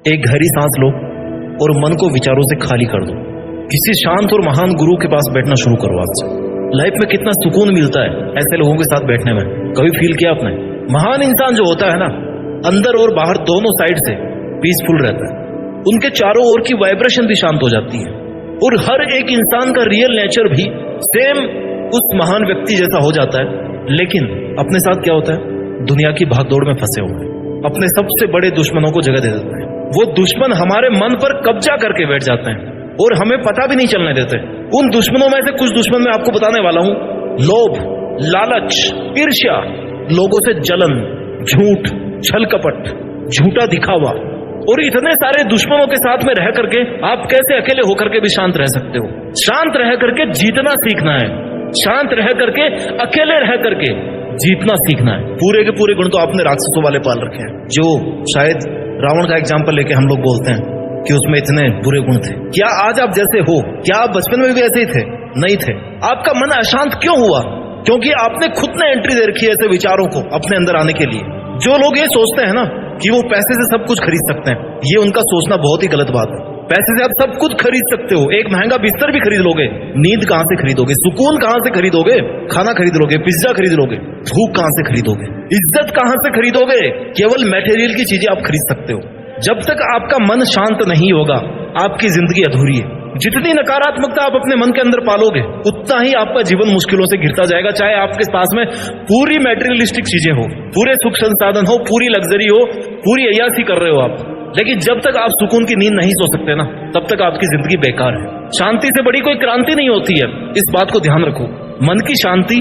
एक गहरी सांस लो और मन को विचारों से खाली कर दो। किसी शांत और महान गुरु के पास बैठना शुरू करो आज से। लाइफ में कितना सुकून मिलता है ऐसे लोगों के साथ बैठने में, कभी फील किया आपने? महान इंसान जो होता है ना, अंदर और बाहर दोनों साइड से पीसफुल रहता है। उनके चारों ओर की वाइब्रेशन भी शांत हो जाती है और हर एक इंसान का रियल नेचर भी सेम उस महान व्यक्ति जैसा हो जाता है। लेकिन अपने साथ क्या होता है? दुनिया की भागदौड़ में फंसे हुए हैं, अपने सबसे बड़े दुश्मनों को जगह दे देते हैं। वो दुश्मन हमारे मन पर कब्जा करके बैठ जाते हैं और हमें पता भी नहीं चलने देते। उन दुश्मनों में से कुछ दुश्मन मैं आपको बताने वाला हूं। लोभ, लालच, ईर्ष्या, लोगों से जलन, झूठ, छल कपट, झूठा दिखावा और इतने सारे दुश्मनों के साथ में रह करके आप कैसे अकेले होकर के भी शांत रह सकते हो? शांत रह करके जीतना सीखना है, शांत रह करके अकेले रह करके जीतना सीखना है। पूरे के पूरे गुण तो आपने राक्षसों वाले पाल रखे हैं, जो शायद रावण का एग्जाम्पल लेके हम लोग बोलते हैं कि उसमें इतने बुरे गुण थे। क्या आज आप जैसे हो? क्या आप बचपन में भी ऐसे ही थे? नहीं थे। आपका मन अशांत क्यों हुआ? क्योंकि आपने खुद ने एंट्री दे रखी है ऐसे विचारों को अपने अंदर आने के लिए। जो लोग ये सोचते हैं ना कि वो पैसे से सब कुछ खरीद सकते हैं, ये उनका सोचना बहुत ही गलत बात है। पैसे से आप सब कुछ खरीद सकते हो, एक महंगा बिस्तर भी खरीद लोगे, नींद कहां से खरीदोगे? सुकून कहां से खरीदोगे? खाना खरीद लोगे, पिज्जा खरीद लोगे, भूख कहां से खरीदोगे? इज्जत कहां से खरीदोगे? केवल मटेरियल की चीजें आप खरीद सकते हो। जब तक आपका मन शांत नहीं होगा, आपकी जिंदगी अधूरी है। जितनी नकारात्मकता आप अपने मन के अंदर पालोगे, उतना ही आपका जीवन मुश्किलों से घिरता जाएगा। चाहे आपके पास में पूरी मटेरियलिस्टिक चीजें हो, पूरे सुख संसाधन हो, पूरी लग्जरी हो, पूरी अय्यासी कर रहे हो आप, लेकिन जब तक आप सुकून की नींद नहीं सो सकते ना, तब तक आपकी जिंदगी बेकार है। शांति से बड़ी कोई क्रांति नहीं होती है, इस बात को ध्यान रखो। मन की शांति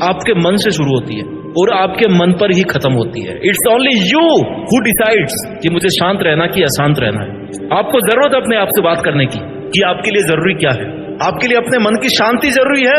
आपके मन से शुरू होती है और आपके मन पर ही खत्म होती है। It's only you who decides कि मुझे शांत रहना कि अशांत रहना है। आपको जरूरत है अपने आप से बात करने की कि आपके लिए जरूरी क्या है। आपके लिए अपने मन की शांति जरूरी है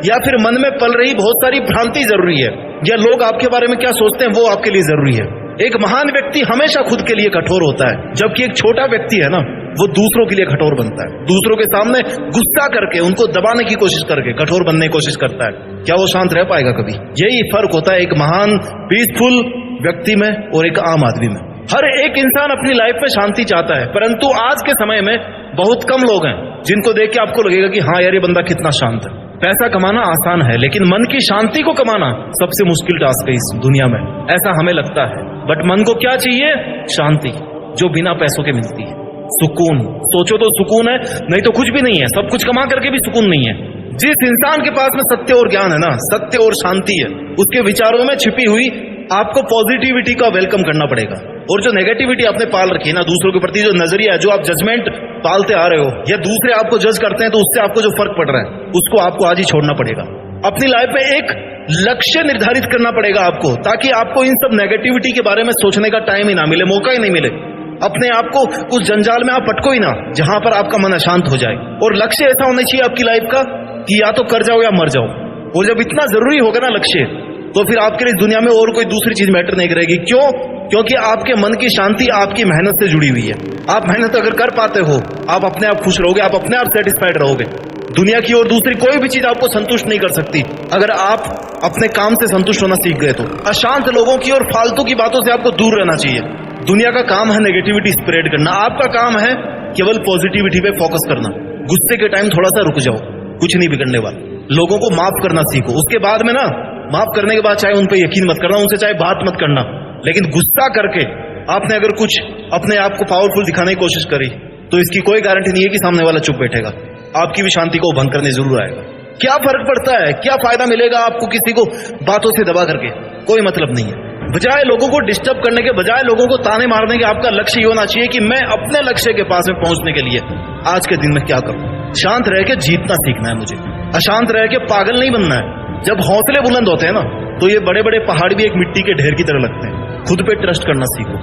या फिर मन में पल रही बहुत सारी भ्रांति जरूरी है, या लोग आपके बारे में क्या सोचते हैं वो आपके लिए जरूरी है। एक महान व्यक्ति हमेशा खुद के लिए कठोर होता है, जबकि एक छोटा व्यक्ति है ना, वो दूसरों के लिए कठोर बनता है। दूसरों के सामने गुस्सा करके, उनको दबाने की कोशिश करके कठोर बनने की कोशिश करता है। क्या वो शांत रह पाएगा कभी? यही फर्क होता है एक महान पीसफुल व्यक्ति में और एक आम आदमी में। हर एक इंसान अपनी लाइफ में शांति चाहता है, परंतु आज के समय में बहुत कम लोग हैं जिनको देख के आपको लगेगा कि हाँ यार, ये बंदा कितना शांत है। पैसा कमाना आसान है, लेकिन मन की शांति को कमाना सबसे मुश्किल टास्क है इस दुनिया में, ऐसा हमें लगता है। बट मन को क्या चाहिए? शांति, जो बिना पैसों के मिलती है। सुकून, सोचो तो सुकून है, नहीं तो कुछ भी नहीं है। सब कुछ कमा करके भी सुकून नहीं है। जिस इंसान के पास में सत्य और ज्ञान है ना, सत्य और शांति है, उसके विचारों में छिपी हुई आपको पॉजिटिविटी का वेलकम करना पड़ेगा। और जो नेगेटिविटी आपने पाल रखी है ना, दूसरों के प्रति जो नजरिया है, जो आप जजमेंट पालते आ रहे हो, या दूसरे आपको जज करते हैं तो उससे आपको जो फर्क पड़ रहा है, उसको आपको आज ही छोड़ना पड़ेगा। अपनी लाइफ में एक लक्ष्य निर्धारित करना पड़ेगा आपको, ताकि आपको इन सब नेगेटिविटी के बारे में सोचने का टाइम ही ना मिले, मौका ही नहीं मिले। अपने आप को उस जंजाल में आप पटको ही ना जहां पर आपका मन अशांत हो जाए। और लक्ष्य ऐसा होना चाहिए आपकी लाइफ का कि या तो कर जाओ या मर जाओ। और जब इतना जरूरी होगा ना लक्ष्य, तो फिर आपके लिए इस दुनिया में और कोई दूसरी चीज मैटर नहीं करेगी। क्यों? क्योंकि आपके मन की शांति आपकी मेहनत से जुड़ी हुई है। आप मेहनत अगर कर पाते हो, आप अपने आप खुश रहोगे, आप अपने आप सेटिस्फाइड रहोगे। दुनिया की और दूसरी कोई भी चीज आपको संतुष्ट नहीं कर सकती अगर आप अपने काम से संतुष्ट होना सीख गए तो। अशांत लोगों की और फालतू की बातों से आपको दूर रहना चाहिए। दुनिया का काम है नेगेटिविटी स्प्रेड करना, आपका काम है केवल पॉजिटिविटी पे फोकस करना। गुस्से के टाइम थोड़ा सा रुक जाओ, कुछ नहीं बिगड़ने वाला। लोगों को माफ करना सीखो। उसके बाद में ना, माफ करने के बाद चाहे उन पर यकीन मत करना, उनसे चाहे बात मत करना, लेकिन गुस्सा करके आपने अगर कुछ अपने आप को पावरफुल दिखाने की कोशिश करी तो इसकी कोई गारंटी नहीं है कि सामने वाला चुप बैठेगा। आपकी भी शांति को भंग करने जरूर आएगा। क्या फर्क पड़ता है? क्या फायदा मिलेगा आपको किसी को बातों से दबा करके? कोई मतलब नहीं है। बजाय लोगों को डिस्टर्ब करने के, बजाय लोगों को ताने मारने के, आपका लक्ष्य ये होना चाहिए कि मैं अपने लक्ष्य के पास में पहुंचने के लिए आज के दिन में क्या करूं। शांत रह के जीतना सीखना है मुझे, अशांत रह के पागल नहीं बनना है। जब हौसले बुलंद होते हैं ना, तो ये बड़े बड़े पहाड़ भी एक मिट्टी के ढेर की तरह लगते हैं। खुद पे ट्रस्ट करना सीखो।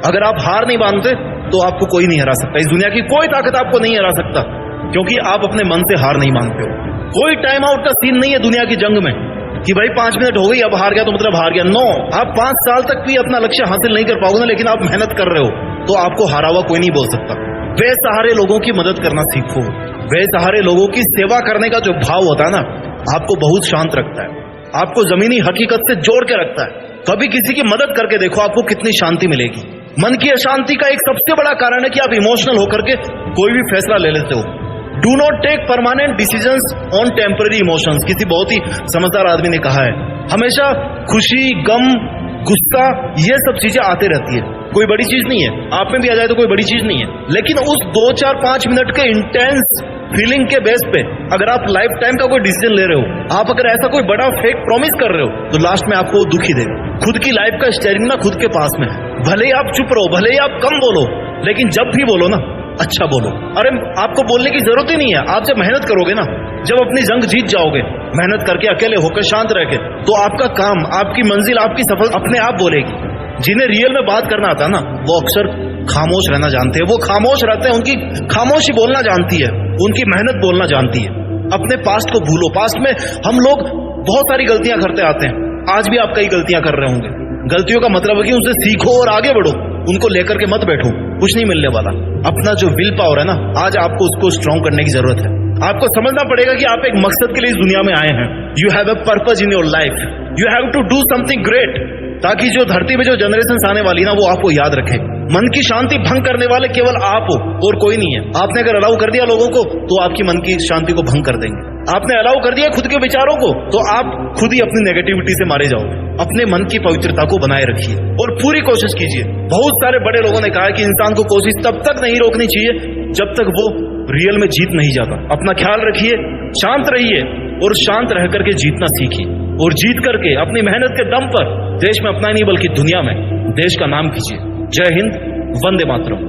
अगर आप हार नहीं मानते तो आपको कोई नहीं हरा सकता। इस दुनिया की कोई ताकत आपको नहीं हरा सकता, क्योंकि आप अपने मन से हार नहीं मानते हो। कोई टाइम आउट का सीन नहीं है दुनिया की जंग में कि भाई 5 मिनट हो गई, अब हार गया तो मतलब हार गया। नो, आप 5 साल तक भी अपना लक्ष्य हासिल नहीं कर पाओगे ना, लेकिन आप मेहनत कर रहे हो, तो आपको हारा हुआ कोई नहीं बोल सकता। बेसहारे लोगों की मदद करना सीखो। बेसहारे लोगों की सेवा करने का जो भाव होता है ना, आपको बहुत शांत रखता है, आपको जमीनी हकीकत से जोड़ के रखता है। कभी किसी की मदद करके देखो, आपको कितनी शांति मिलेगी। मन की अशांति का एक सबसे बड़ा कारण है कि आप इमोशनल होकर के कोई भी फैसला ले लेते हो। Do not take permanent decisions on temporary emotions. किसी बहुत ही समझदार आदमी ने कहा है, हमेशा खुशी, गम, गुस्सा, ये सब चीजें आते रहती है, कोई बड़ी चीज नहीं है। आप में भी आ जाए तो कोई बड़ी चीज नहीं है, लेकिन उस 2, 4, 5 मिनट के इंटेंस फीलिंग के बेस पे अगर आप लाइफ टाइम का कोई डिसीजन ले रहे हो, आप अगर ऐसा कोई बड़ा फेक प्रॉमिस कर रहे हो, तो लास्ट में आपको दुखी देगा। खुद की लाइफ का स्टीयरिंग ना खुद के पास में है। भले ही आप चुप रहो, भले ही आप कम बोलो, लेकिन जब भी बोलो ना अच्छा बोलो। अरे आपको बोलने की जरूरत ही नहीं है। आप जब मेहनत करोगे ना, जब अपनी जंग जीत जाओगे, मेहनत करके अकेले होकर शांत रह के, तो आपका काम, आपकी मंजिल, आपकी सफल अपने आप बोलेगी। जिन्हें रियल में बात करना आता है ना, वो अक्सर खामोश रहना जानते हैं। वो खामोश रहते हैं, उनकी खामोशी बोलना जानती है, उनकी मेहनत बोलना जानती है। अपने पास्ट को भूलो। पास्ट में हम लोग बहुत सारी गलतियां करते आते हैं। आज भी आप कई गलतियां कर रहे होंगे। गलतियों का मतलब है कि उनसे सीखो और आगे बढ़ो, उनको लेकर के मत बैठो, कुछ नहीं मिलने वाला। अपना जो विल पावर है ना, आज आपको उसको स्ट्रांग करने की जरूरत है। आपको समझना पड़ेगा कि आप एक मकसद के लिए इस दुनिया में आए हैं। You have a purpose in your life, you have to do something great, ताकि जो धरती में जो जनरेशन आने वाली ना, वो आपको याद रखे। मन की शांति भंग करने वाले केवल आप हो और कोई नहीं है। आपने अगर अलाउ कर दिया लोगों को, तो आपकी मन की शांति को भंग कर देंगे। आपने अलाउ कर दिया खुद के विचारों को, तो आप खुद ही अपनी नेगेटिविटी से मारे जाओगे। अपने मन की पवित्रता को बनाए रखिए और पूरी कोशिश कीजिए। बहुत सारे बड़े लोगों ने कहा है कि इंसान को कोशिश तब तक नहीं रोकनी चाहिए जब तक वो रियल में जीत नहीं जाता। अपना ख्याल रखिए, शांत रहिए और शांत रह करके जीतना सीखिए, और जीत करके अपनी मेहनत के दम पर देश में अपना नहीं बल्कि दुनिया में देश का नाम कीजिए। जय हिंद, वंदे मातरम।